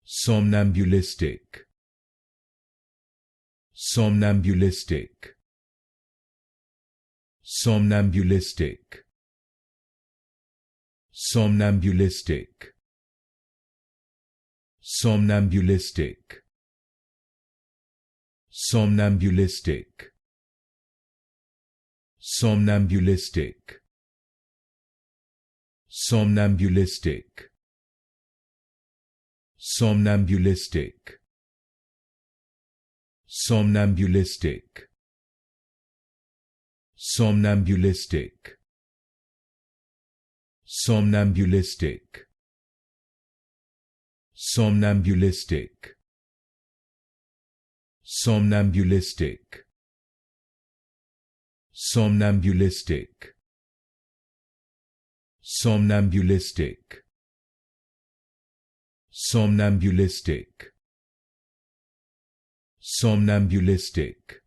Somnambulistic. Somnambulistic. Somnambulistic. Somnambulistic. Somnambulistic. Somnambulistic. Somnambulistic. Somnambulistic. Somnambulistic. Somnambulistic. Somnambulistic. Somnambulistic. Somnambulistic. Somnambulistic. Somnambulistic. Somnambulistic. Somnambulistic. Somnambulistic.